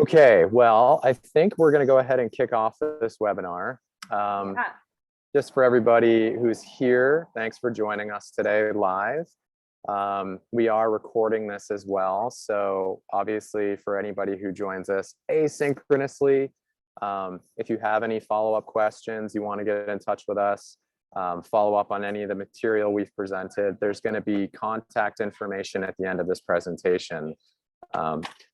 Okay, well, I think we're going to go ahead and kick off this webinar. Yeah. Just for everybody who's here, thanks for joining us today live. We are recording this as well, so obviously for anybody who joins us asynchronously, if you have any follow-up questions, you want to get in touch with us, follow up on any of the material we've presented, there's going to be contact information at the end of this presentation.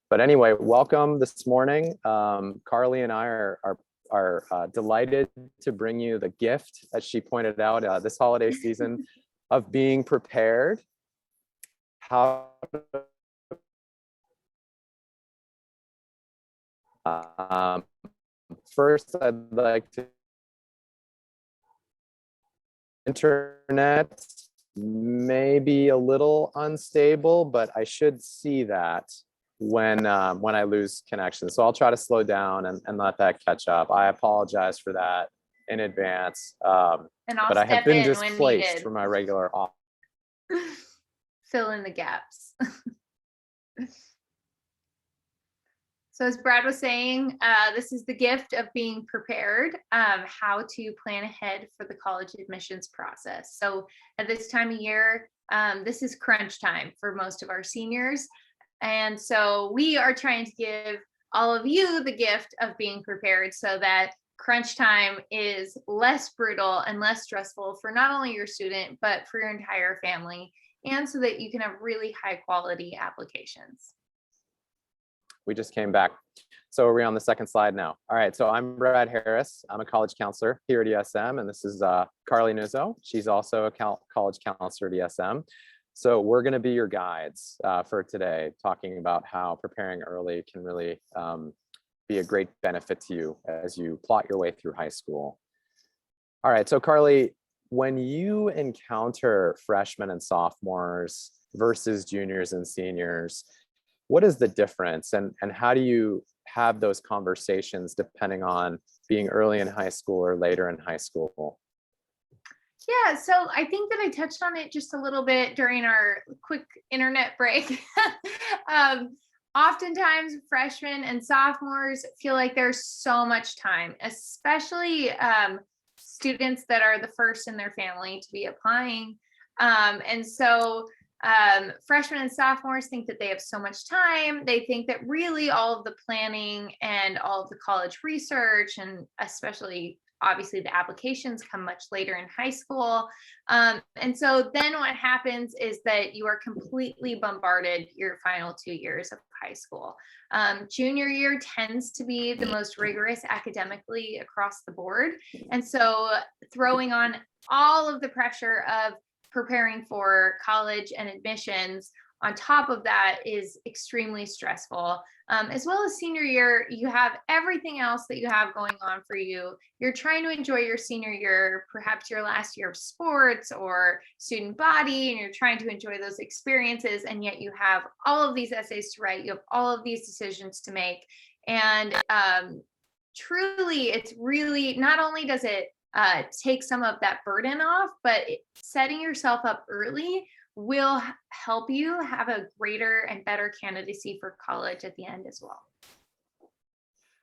But anyway, welcome this morning. Carley and I are delighted to bring you the gift, as she pointed out, this holiday season of being prepared. First, I'd like to internet may be a little unstable, but I should see that when I lose connection. So I'll try to slow down and let that catch up. I apologize for that in advance. And I'll but I have been step in when displaced needed. from my regular office. Fill in the gaps. So as Brad was saying, this is the gift of being prepared, how to plan ahead for the college admissions process. So at this time of year, this is crunch time for most of our seniors. And so we are trying to give all of you the gift of being prepared so that crunch time is less brutal and less stressful for not only your student, but for your entire family, and so that you can have really high quality applications. We just came back. So are we on the second slide now? All right, so I'm Brad Harris. I'm a college counselor here at ESM, and this is Carley Nuzzo. She's also a college counselor at ESM. So we're gonna be your guides for today, talking about how preparing early can really be a great benefit to you as you plot your way through high school. All right, so Carley, when you encounter freshmen and sophomores versus juniors and seniors, what is the difference, and how do you have those conversations depending on being early in high school or later in high school? Yeah, so I think that I touched on it just a little bit during our quick internet break. Oftentimes freshmen and sophomores feel like there's so much time, especially students that are the first in their family to be applying. And so freshmen and sophomores think that they have so much time. They think that really all of the planning and all of the college research, and especially obviously the applications, come much later in high school. And so then what happens is that you are completely bombarded your final 2 years of high school. Junior year tends to be the most rigorous academically across the board. And so throwing on all of the pressure of preparing for college and admissions on top of that is extremely stressful. As well as senior year, you have everything else that you have going on for you. You're trying to enjoy your senior year, perhaps your last year of sports or student body, and you're trying to enjoy those experiences. And yet you have all of these essays to write, you have all of these decisions to make. And truly, it's really, not only does it take some of that burden off, but setting yourself up early will help you have a greater and better candidacy for college at the end as well.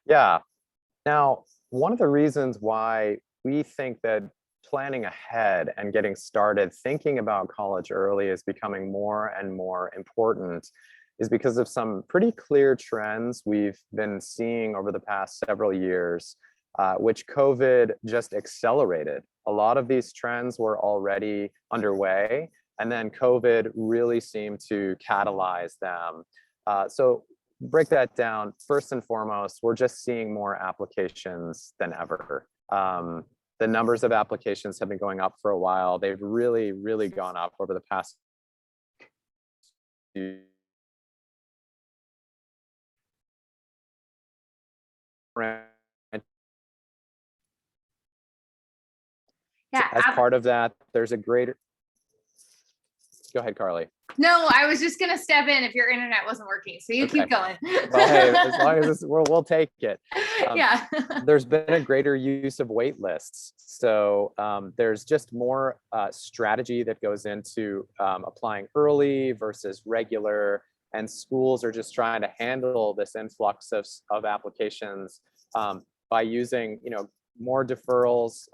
Yeah. Now, one of the reasons why we think that planning ahead and getting started thinking about college early is becoming more and more important is because of some pretty clear trends we've been seeing over the past several years, which COVID just accelerated. A lot of these trends were already underway, and then COVID really seemed to catalyze them. So break that down. First and foremost, we're just seeing more applications than ever. The numbers of applications have been going up for a while. They've really, really gone up over the past few years. Yeah, as part of that, there's a greater. Go ahead, Carley. No, I was just going to step in if your internet wasn't working. So you Okay. keep going. Well, hey, as long as this, we'll take it. Yeah. There's been a greater use of wait lists. So there's just more strategy that goes into applying early versus regular. and schools are just trying to handle this influx of applications by using, more deferrals,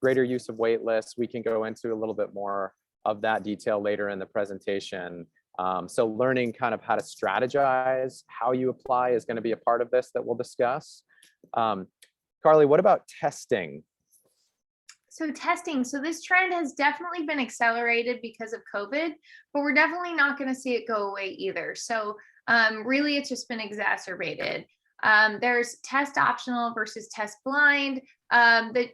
greater use of wait lists. We can go into a little bit more of that detail later in the presentation. So learning kind of how to strategize, how you apply is going to be a part of this that we'll discuss. Carley, what about testing? So testing, so this trend has definitely been accelerated because of COVID, but we're definitely not going to see it go away either. So really, it's just been exacerbated. There's test optional versus test blind.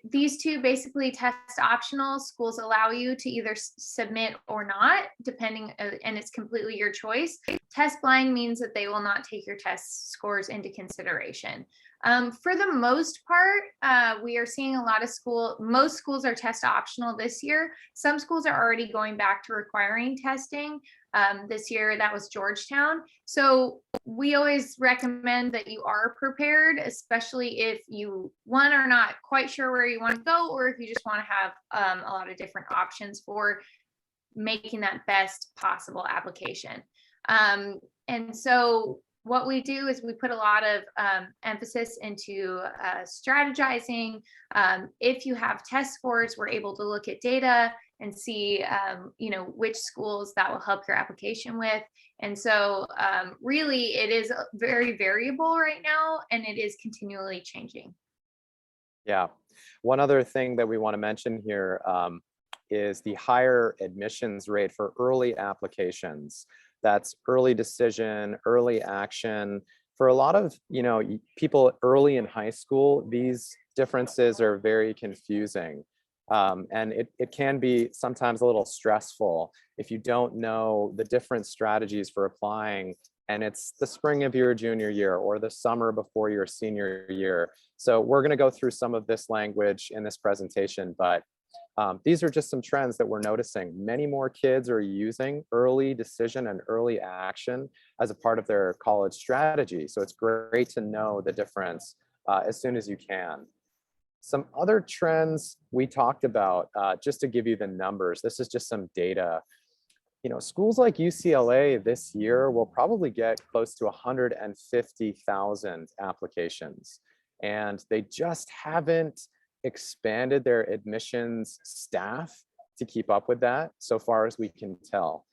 These two, basically test optional, schools allow you to either submit or not, depending, and it's completely your choice. Test blind means that they will not take your test scores into consideration. For the most part, we are seeing a lot of most schools are test optional this year. Some schools are already going back to requiring testing. This year, that was Georgetown. So we always recommend that you are prepared, especially if you, one, are not quite sure where you want to go, or if you just want to have a lot of different options for making that best possible application. And so what we do is we put a lot of emphasis into strategizing. If you have test scores, we're able to look at data and see, which schools that will help your application with. And so really, it is very variable right now, and it is continually changing. Yeah. One other thing that we want to mention here is the higher admissions rate for early applications. That's early decision, early action. For a lot of, people early in high school, these differences are very confusing. And it can be sometimes a little stressful if you don't know the different strategies for applying, and it's the spring of your junior year or the summer before your senior year. So we're going to go through some of this language in this presentation, but these are just some trends that we're noticing. Many more kids are using early decision and early action as a part of their college strategy. So it's great to know the difference as soon as you can. Some other trends we talked about, just to give you the numbers, this is just some data. Schools like UCLA this year will probably get close to 150,000 applications, and they just haven't expanded their admissions staff to keep up with that, so far as we can tell.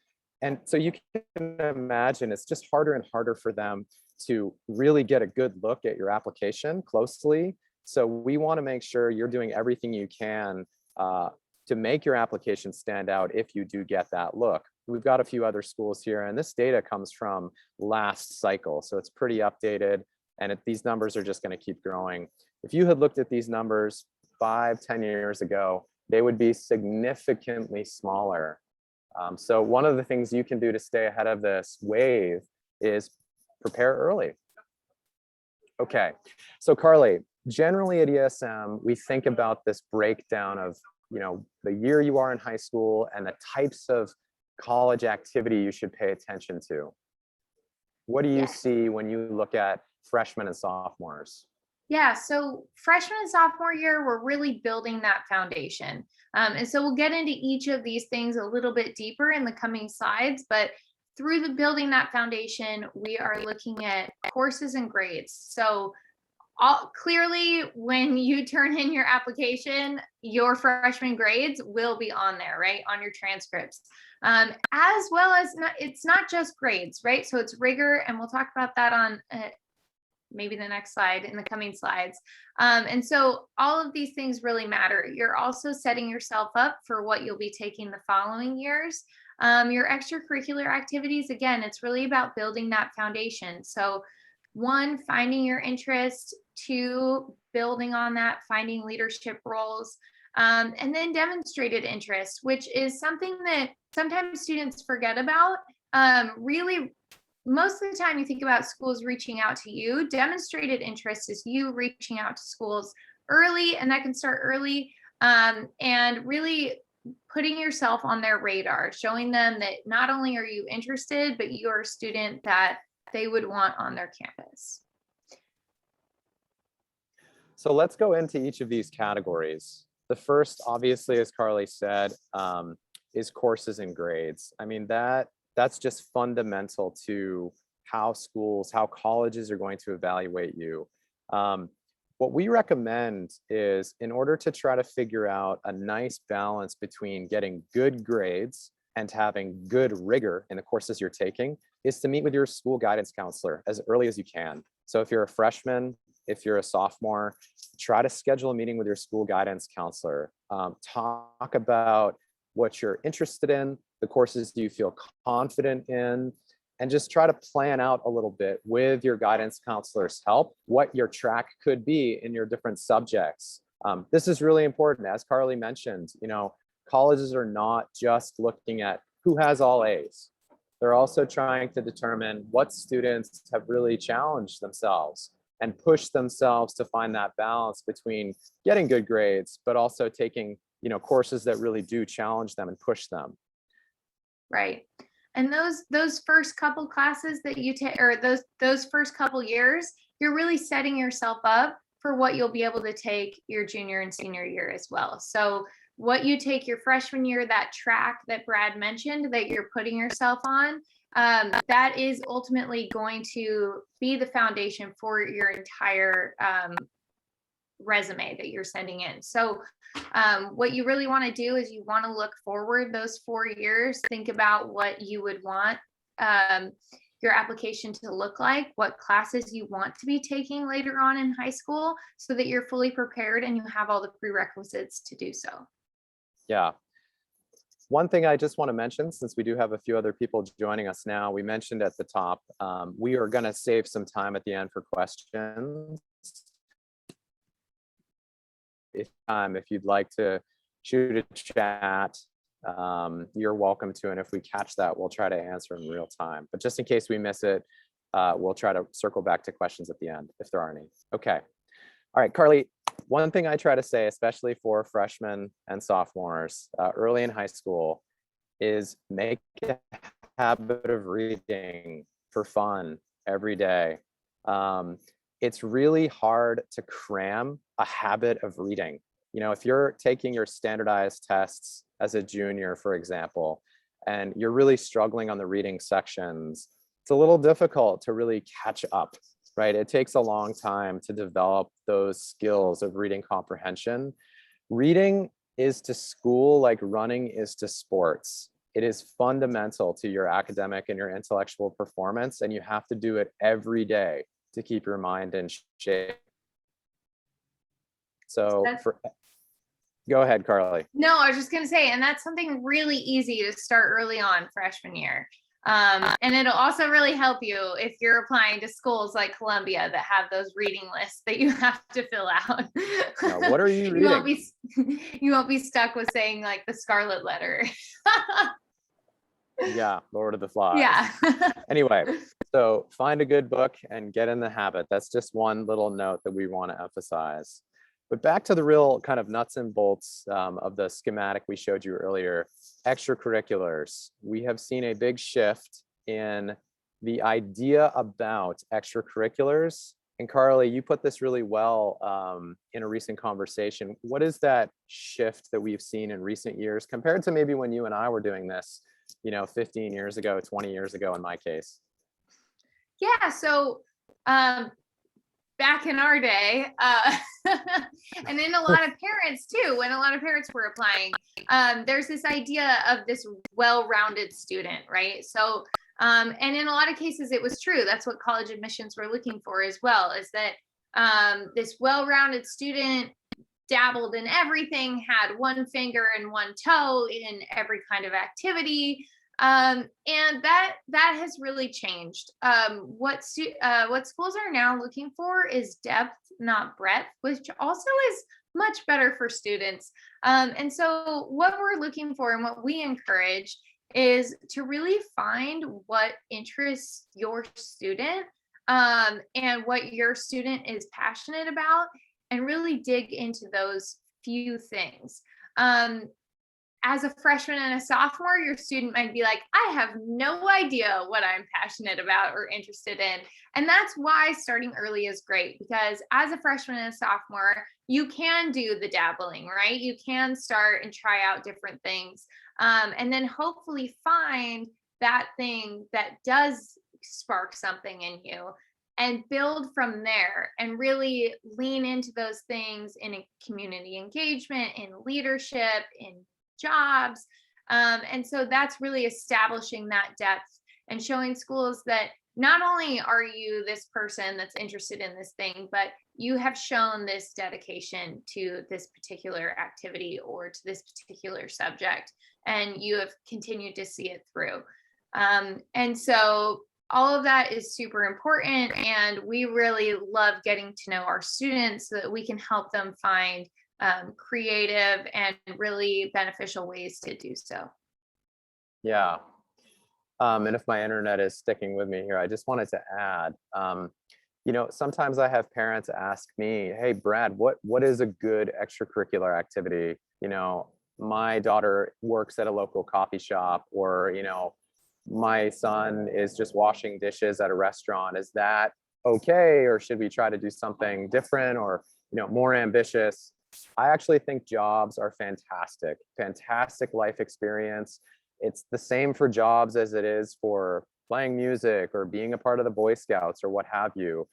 And so you can imagine it's just harder and harder for them to really get a good look at your application closely. So we want to make sure you're doing everything you can to make your application stand out if you do get that look. We've got a few other schools here, and this data comes from last cycle, so it's pretty updated, and these numbers are just going to keep growing. If you had looked at these numbers 5-10 years ago, they would be significantly smaller. So one of the things you can do to stay ahead of this wave is prepare early. Okay, so Carley, generally at ESM, we think about this breakdown of, the year you are in high school and the types of college activity you should pay attention to. What do you see when you look at freshmen and sophomores? Yeah, so freshman and sophomore year, we're really building that foundation. And so we'll get into each of these things a little bit deeper in the coming slides, but through the building that foundation, we are looking at courses and grades. So clearly, when you turn in your application, your freshman grades will be on there, right? On your transcripts. As well as, it's not just grades, right? So it's rigor, and we'll talk about that on maybe the next slide, in the coming slides. And so all of these things really matter. You're also setting yourself up for what you'll be taking the following years. Your extracurricular activities, again, it's really about building that foundation. So one, finding your interest; two, building on that, finding leadership roles, and then demonstrated interest, which is something that sometimes students forget about. Really, most of the time you think about schools reaching out to you. Demonstrated interest is you reaching out to schools early, and that can start early, and really putting yourself on their radar, showing them that not only are you interested, but you're a student that they would want on their campus. So let's go into each of these categories. The first, obviously, as Carley said, is courses and grades. I mean, that That's just fundamental to how schools, how colleges are going to evaluate you. Um, what we recommend is, in order to try to figure out a nice balance between getting good grades and having good rigor in the courses you're taking, is to meet with your school guidance counselor as early as you can. So if you're a freshman, if you're a sophomore, try to schedule a meeting with your school guidance counselor. Talk about what you're interested in, the courses you feel confident in, and just try to plan out a little bit with your guidance counselor's help what your track could be in your different subjects. This is really important. As Carly mentioned, colleges are not just looking at who has all A's. They're also trying to determine what students have really challenged themselves and pushed themselves to find that balance between getting good grades, but also taking, courses that really do challenge them and push them. Right. And those first couple classes that you take, or those first couple years, you're really setting yourself up for what you'll be able to take your junior and senior year as well. So what you take your freshman year, that track that Brad mentioned that you're putting yourself on, that is ultimately going to be the foundation for your entire resume that you're sending in. So what you really want to do is you want to look forward those 4 years, think about what you would want your application to look like, what classes you want to be taking later on in high school, so that you're fully prepared and you have all the prerequisites to do so. Yeah. One thing I just want to mention, since we do have a few other people joining us now, we mentioned at the top, we are going to save some time at the end for questions. If you'd like to shoot a chat, you're welcome to, and if we catch that, we'll try to answer in real time. But just in case we miss it, we'll try to circle back to questions at the end if there are any. Okay. All right, Carly, one thing I try to say, especially for freshmen and sophomores early in high school, is make a habit of reading for fun every day. It's really hard to cram a habit of reading. If you're taking your standardized tests as a junior, for example, and you're really struggling on the reading sections, it's a little difficult to really catch up, right? It takes a long time to develop those skills of reading comprehension. Reading is to school like running is to sports. It is fundamental to your academic and your intellectual performance, and you have to do it every day to keep your mind in shape. So go ahead, Carly. No, I was just going to say, and that's something really easy to start early on freshman year. And it'll also really help you if you're applying to schools like Columbia that have those reading lists that you have to fill out. Now, what are you reading? You won't be stuck with saying like the Scarlet Letter. Yeah, Lord of the Flies. Yeah. Anyway, so find a good book and get in the habit. That's just one little note that we want to emphasize. But back to the real kind of nuts and bolts of the schematic we showed you earlier, extracurriculars. We have seen a big shift in the idea about extracurriculars. And Carly, you put this really well in a recent conversation. What is that shift that we've seen in recent years compared to maybe when you and I were doing this, 15 years ago, 20 years ago in my case? Yeah, so back in our day, and in a lot of parents too, when a lot of parents were applying, there's this idea of this well-rounded student, right? So, and in a lot of cases, it was true. That's what college admissions were looking for as well, is that this well-rounded student dabbled in everything, had one finger and one toe in every kind of activity. And that has really changed. What schools are now looking for is depth, not breadth, which also is much better for students. And so what we're looking for and what we encourage is to really find what interests your student and what your student is passionate about, and really dig into those few things. As a freshman and a sophomore, your student might be like, I have no idea what I'm passionate about or interested in. And that's why starting early is great, because as a freshman and a sophomore, you can do the dabbling, right? You can start and try out different things. And then hopefully find that thing that does spark something in you and build from there and really lean into those things in a community engagement, in leadership, in jobs. And so that's really establishing that depth and showing schools that not only are you this person that's interested in this thing, but you have shown this dedication to this particular activity or to this particular subject, and you have continued to see it through. And so all of that is super important. And we really love getting to know our students so that we can help them find creative and really beneficial ways to do so. Yeah. And if my internet is sticking with me here, I just wanted to add, sometimes I have parents ask me, hey, Brad, what is a good extracurricular activity? My daughter works at a local coffee shop, or, my son is just washing dishes at a restaurant. Is that okay? Or should we try to do something different or, more ambitious? I actually think jobs are fantastic life experience. It's the same for jobs as it is for playing music or being a part of the Boy Scouts or what have you.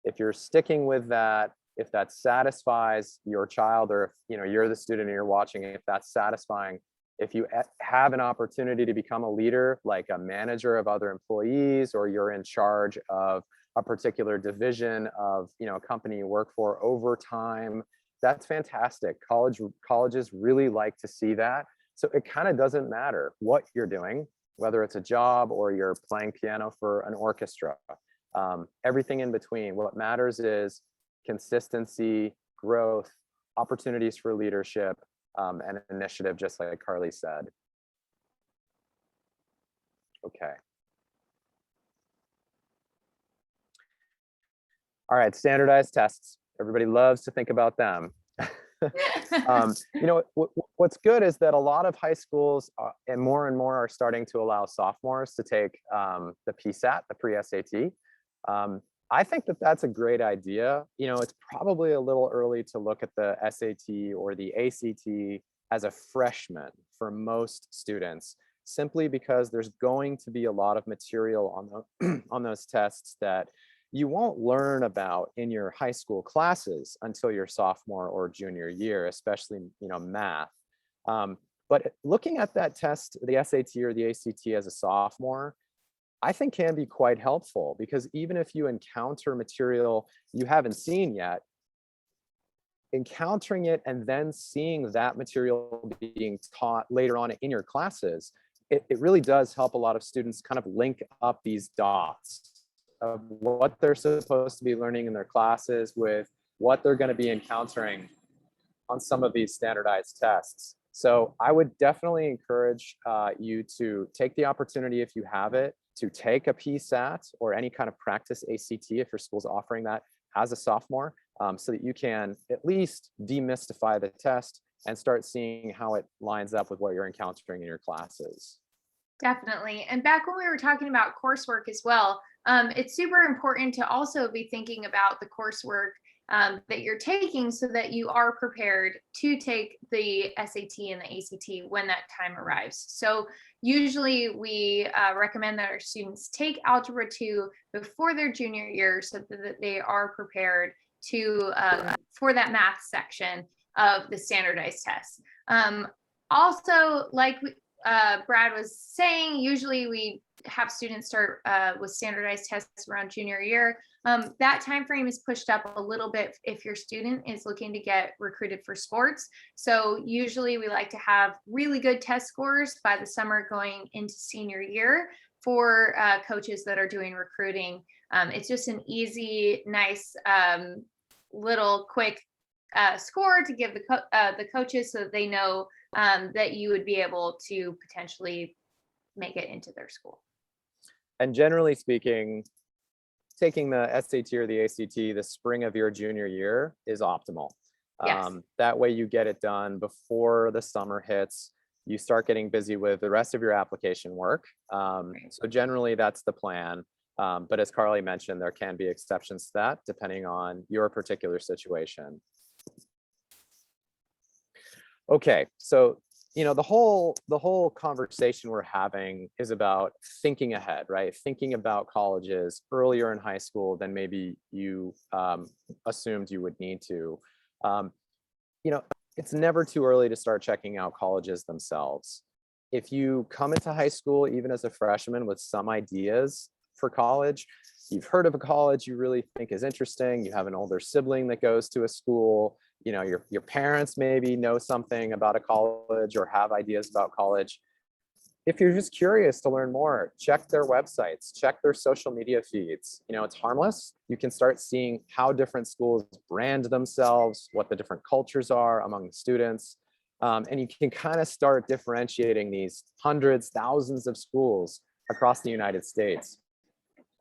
If you're sticking with that, if that satisfies your child, or if you're the student and you're watching, if that's satisfying, if you have an opportunity to become a leader, like a manager of other employees, or you're in charge of a particular division of a company you work for over time, that's fantastic. Colleges really like to see that. So it kind of doesn't matter what you're doing, whether it's a job or you're playing piano for an orchestra, everything in between. What matters is consistency, growth, opportunities for leadership, and initiative, just like Carley said. Okay. All right, standardized tests. Everybody loves to think about them. What's good is that a lot of high schools and more are starting to allow sophomores to take the PSAT, the pre-SAT. I think that that's a great idea. It's probably a little early to look at the SAT or the ACT as a freshman for most students, simply because there's going to be a lot of material on those tests that you won't learn about in your high school classes until your sophomore or junior year, especially math. But looking at that test, the SAT or the ACT, as a sophomore, I think can be quite helpful, because even if you encounter material you haven't seen yet, encountering it and then seeing that material being taught later on in your classes, it really does help a lot of students kind of link up these dots of what they're supposed to be learning in their classes with what they're going to be encountering on some of these standardized tests. So I would definitely encourage you to take the opportunity, if you have it, to take a PSAT or any kind of practice ACT if your school's offering that as a sophomore, so that you can at least demystify the test and start seeing how it lines up with what you're encountering in your classes. Definitely. And back when we were talking about coursework as well, it's super important to also be thinking about the coursework that you're taking, so that you are prepared to take the SAT and the ACT when that time arrives. So usually we recommend that our students take Algebra 2 before their junior year, so that they are prepared to for that math section of the standardized tests. Also, like Brad was saying, usually we have students start with standardized tests around junior year. That time frame is pushed up a little bit if your student is looking to get recruited for sports. So usually we like to have really good test scores by the summer going into senior year for coaches that are doing recruiting. It's just an easy, nice, little quick score to give the coaches, so that they know that you would be able to potentially make it into their school. And generally speaking, taking the SAT or the ACT the spring of your junior year is optimal. Yes. That way you get it done before the summer hits. You start getting busy with the rest of your application work. So generally that's the plan. But as Carley mentioned, there can be exceptions to that depending on your particular situation. Okay, so the whole conversation we're having is about thinking ahead, right? Thinking about colleges earlier in high school than maybe you assumed you would need to. Um, you know, it's never too early to start checking out colleges themselves. If you come into high school, even as a freshman, with some ideas for college, you've heard of a college you really think is interesting, you have an older sibling that goes to a school, your parents maybe know something about a college or have ideas about college. If you're just curious to learn more, check their websites, check their social media feeds. It's harmless. You can start seeing how different schools brand themselves, what the different cultures are among the students. And you can kind of start differentiating these hundreds, thousands of schools across the United States.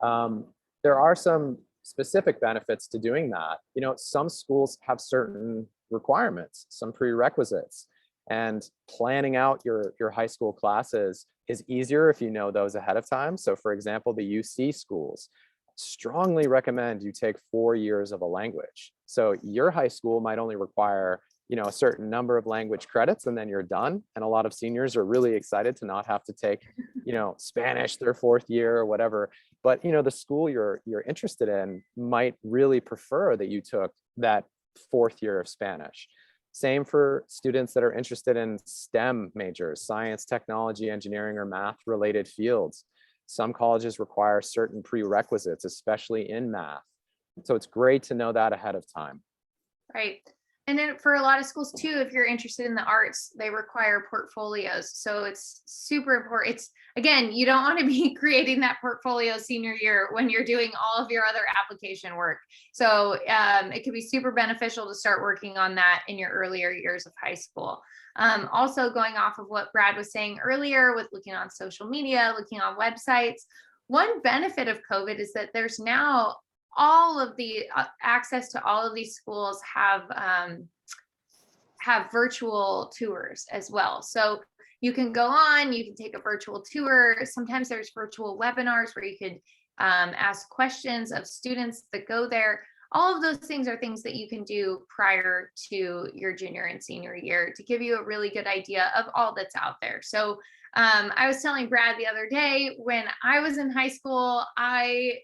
There are some specific benefits to doing that. Some schools have certain requirements, some prerequisites, and planning out your high school classes is easier if you know those ahead of time. So for example, the UC schools strongly recommend you take 4 years of a language. So your high school might only require a certain number of language credits and then you're done. And a lot of seniors are really excited to not have to take Spanish their 4th year or whatever. But the school you're interested in might really prefer that you took that 4th year of Spanish. Same for students that are interested in STEM majors, science, technology, engineering, or math related fields. Some colleges require certain prerequisites, especially in math. So it's great to know that ahead of time. Right. And then for a lot of schools too, if you're interested in the arts, they require portfolios. So it's super important. It's, again, you don't want to be creating that portfolio senior year when you're doing all of your other application work. So it could be super beneficial to start working on that in your earlier years of high school. Also going off of what Brad was saying earlier with looking on social media, looking on websites, one benefit of COVID is that there's now all of the access to all of these schools have virtual tours as well. So you can go on, you can take a virtual tour. Sometimes there's virtual webinars where you could ask questions of students that go there. All of those things are things that you can do prior to your junior and senior year to give you a really good idea of all that's out there. So I was telling Brad the other day, when I was in high school, I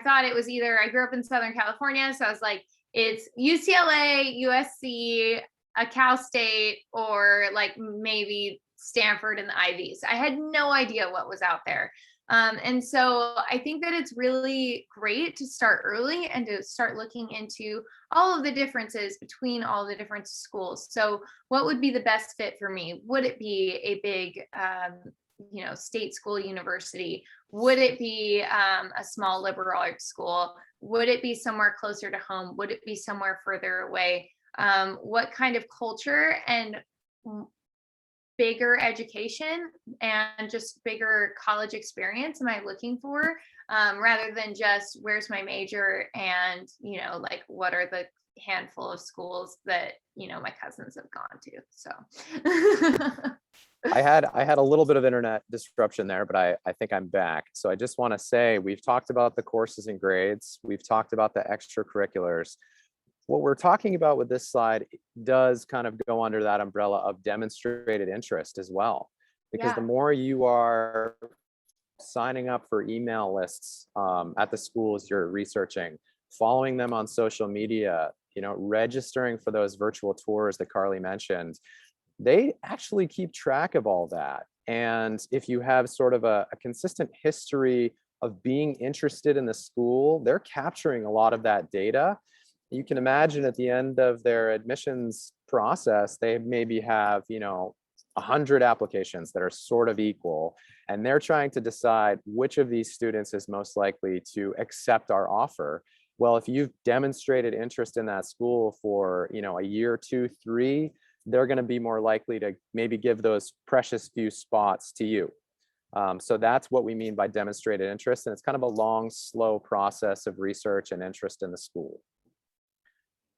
thought it was either, I grew up in Southern California, so I was like, it's UCLA, USC, a Cal State, or like maybe Stanford and the Ivies. I had no idea what was out there. And so I think that it's really great to start early and to start looking into all of the differences between all the different schools. So what would be the best fit for me? Would it be a big state school university? Would it be a small liberal arts school? Would it be somewhere closer to home? Would it be somewhere further away? What kind of culture and bigger education and just bigger college experience am I looking for, rather than just where's my major and like what are the handful of schools that my cousins have gone to. So I had a little bit of internet disruption there, but I think I'm back. So I just want to say, we've talked about the courses and grades. We've talked about the extracurriculars. What we're talking about with this slide does kind of go under that umbrella of demonstrated interest as well, because Yeah. the more you are signing up for email lists at the schools you're researching, following them on social media, registering for those virtual tours that Carley mentioned, they actually keep track of all that. And if you have sort of a consistent history of being interested in the school, they're capturing a lot of that data. You can imagine at the end of their admissions process, they maybe have, 100 applications that are sort of equal, and they're trying to decide which of these students is most likely to accept our offer. Well, if you've demonstrated interest in that school for, a year, 2, 3, they're going to be more likely to maybe give those precious few spots to you. So that's what we mean by demonstrated interest. And it's kind of a long, slow process of research and interest in the school.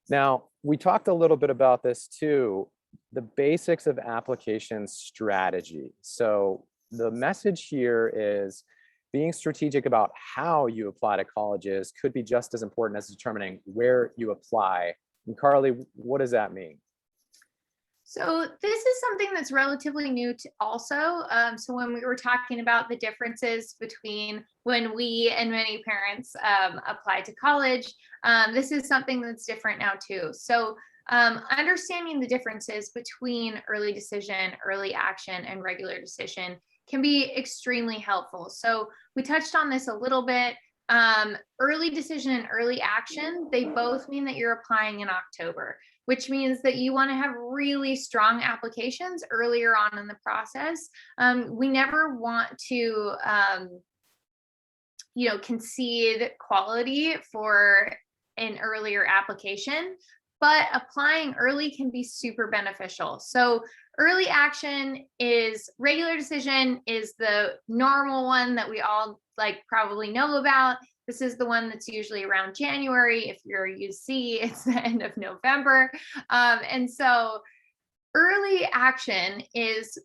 Now, we talked a little bit about this too, the basics of application strategy. So the message here is being strategic about how you apply to colleges could be just as important as determining where you apply. And Carley, what does that mean? So this is something that's relatively new to also. So when we were talking about the differences between when we and many parents apply to college, this is something that's different now too. So understanding the differences between early decision, early action, and regular decision can be extremely helpful. So we touched on this a little bit. Early decision and early action, they both mean that you're applying in October, which means that you want to have really strong applications earlier on in the process. We never want to, concede quality for an earlier application, but applying early can be super beneficial. So early action is regular decision is the normal one that we all probably know about. This is the one that's usually around January. If you're UC, it's the end of November. And so early action is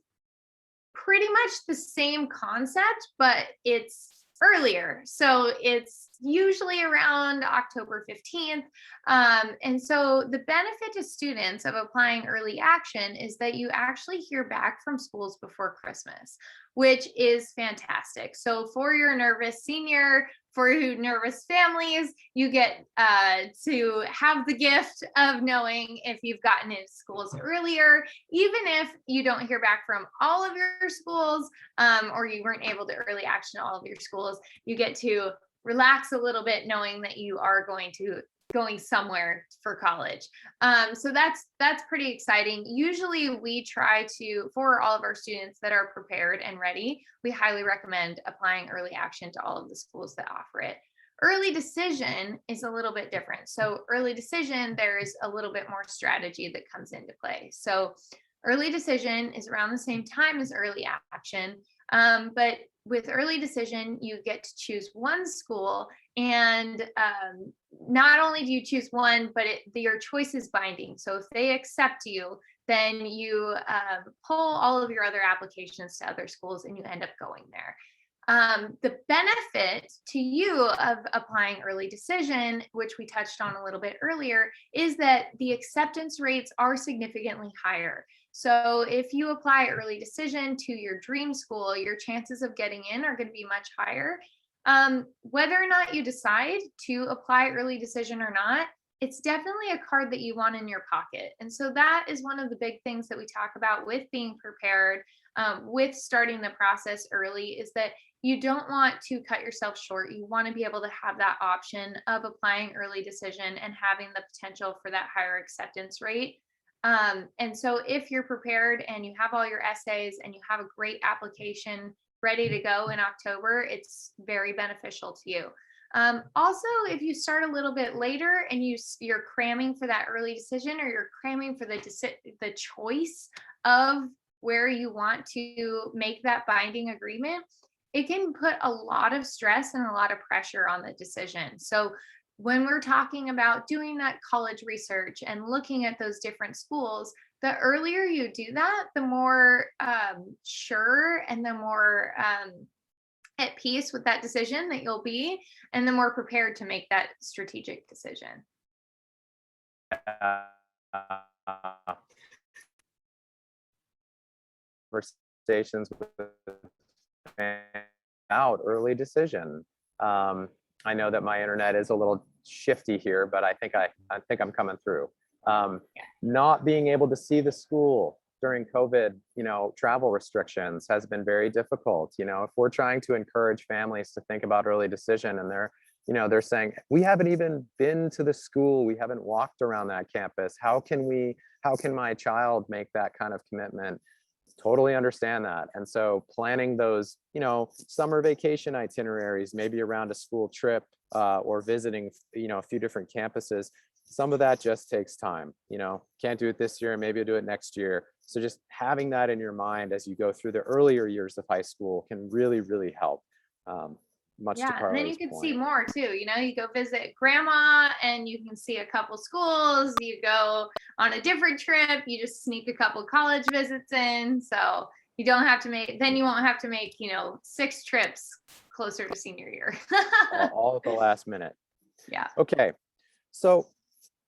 pretty much the same concept, but it's earlier. So it's usually around October 15th. And so the benefit to students of applying early action is that you actually hear back from schools before Christmas, which is fantastic. So for your nervous senior, for your nervous families, you get to have the gift of knowing if you've gotten into schools earlier, even if you don't hear back from all of your schools, or you weren't able to early action all of your schools, you get to relax a little bit knowing that you are going somewhere for college. So that's pretty exciting. Usually we try to, for all of our students that are prepared and ready, we highly recommend applying early action to all of the schools that offer it. Early decision is a little bit different. So early decision, there is a little bit more strategy that comes into play. So early decision is around the same time as early action. But with early decision, you get to choose one school, and not only do you choose one, but your choice is binding. So if they accept you, then you pull all of your other applications to other schools and you end up going there. The benefit to you of applying early decision, which we touched on a little bit earlier, is that the acceptance rates are significantly higher. So if you apply early decision to your dream school, your chances of getting in are going to be much higher. Whether or not you decide to apply early decision or not, it's definitely a card that you want in your pocket. And so that is one of the big things that we talk about with being prepared, with starting the process early, is that you don't want to cut yourself short. You want to be able to have that option of applying early decision and having the potential for that higher acceptance rate. And so if you're prepared and you have all your essays and you have a great application ready to go in October, it's very beneficial to you. Also, if you start a little bit later and you're cramming for that early decision, or you're cramming for the choice of where you want to make that binding agreement, it can put a lot of stress and a lot of pressure on the decision. So when we're talking about doing that college research and looking at those different schools, the earlier you do that, the more sure and the more at peace with that decision that you'll be, and the more prepared to make that strategic decision. Conversations with out early decision. I know that my internet is a little shifty here, but I think I'm coming through. Not being able to see the school during COVID, travel restrictions has been very difficult. If we're trying to encourage families to think about early decision, and they're saying, we haven't even been to the school, we haven't walked around that campus, how can my child make that kind of commitment? Totally understand that. And so planning those, summer vacation itineraries, maybe around a school trip, or visiting, a few different campuses, some of that just takes time. Can't do it this year, maybe I'll do it next year. So just having that in your mind as you go through the earlier years of high school can really, really help. Much to Yeah, and then you Carley's can point. see more too. You go visit grandma and you can see a couple schools. You go on a different trip, you just sneak a couple college visits in. So you don't have to you won't have to make, 6 trips closer to senior year. all at the last minute. Yeah. Okay. So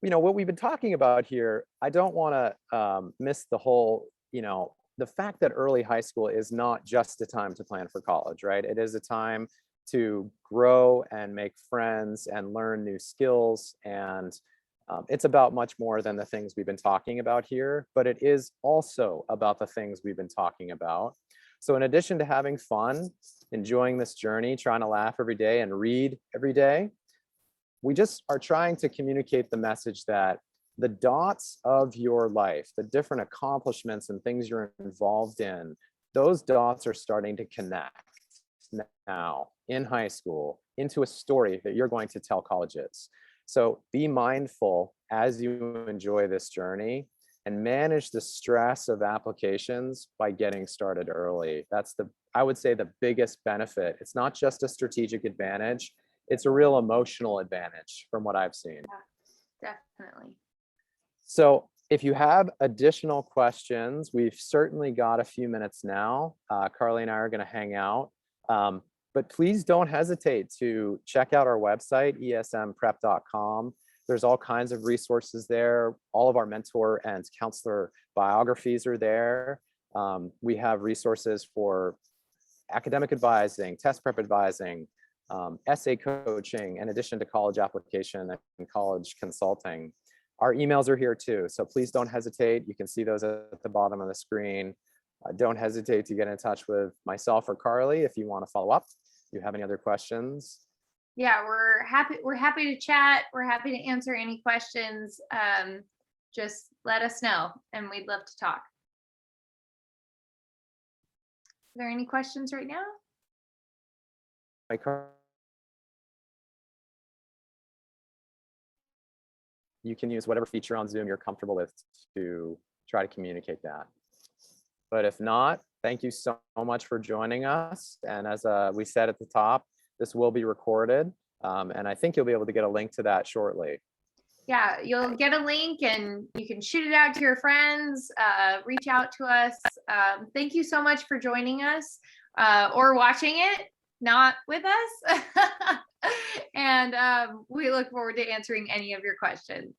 what we've been talking about here, I don't want to miss the whole, the fact that early high school is not just a time to plan for college, right? It is a time to grow and make friends and learn new skills. And it's about much more than the things we've been talking about here, but it is also about the things we've been talking about. So in addition to having fun, enjoying this journey, trying to laugh every day and read every day, we just are trying to communicate the message that the dots of your life, the different accomplishments and things you're involved in, those dots are starting to connect now in high school into a story that you're going to tell colleges. So be mindful as you enjoy this journey and manage the stress of applications by getting started early. That's I would say, the biggest benefit. It's not just a strategic advantage, it's a real emotional advantage from what I've seen. Yeah, definitely. So if you have additional questions, we've certainly got a few minutes now. Carly and I are going to hang out. But please don't hesitate to check out our website, esmprep.com. There's all kinds of resources there. All of our mentor and counselor biographies are there. We have resources for academic advising, test prep advising, essay coaching, in addition to college application and college consulting. Our emails are here too, so please don't hesitate. You can see those at the bottom of the screen. Don't hesitate to get in touch with myself or Carly if you want to follow up. If you have any other questions. Yeah, we're happy to chat. We're happy to answer any questions. Just let us know and we'd love to talk. Are there any questions right now? You can use whatever feature on Zoom you're comfortable with to try to communicate that. But if not, thank you so much for joining us. And as we said at the top, this will be recorded. And I think you'll be able to get a link to that shortly. Yeah, you'll get a link and you can shoot it out to your friends, reach out to us. Thank you so much for joining us or watching it, not with us. And we look forward to answering any of your questions.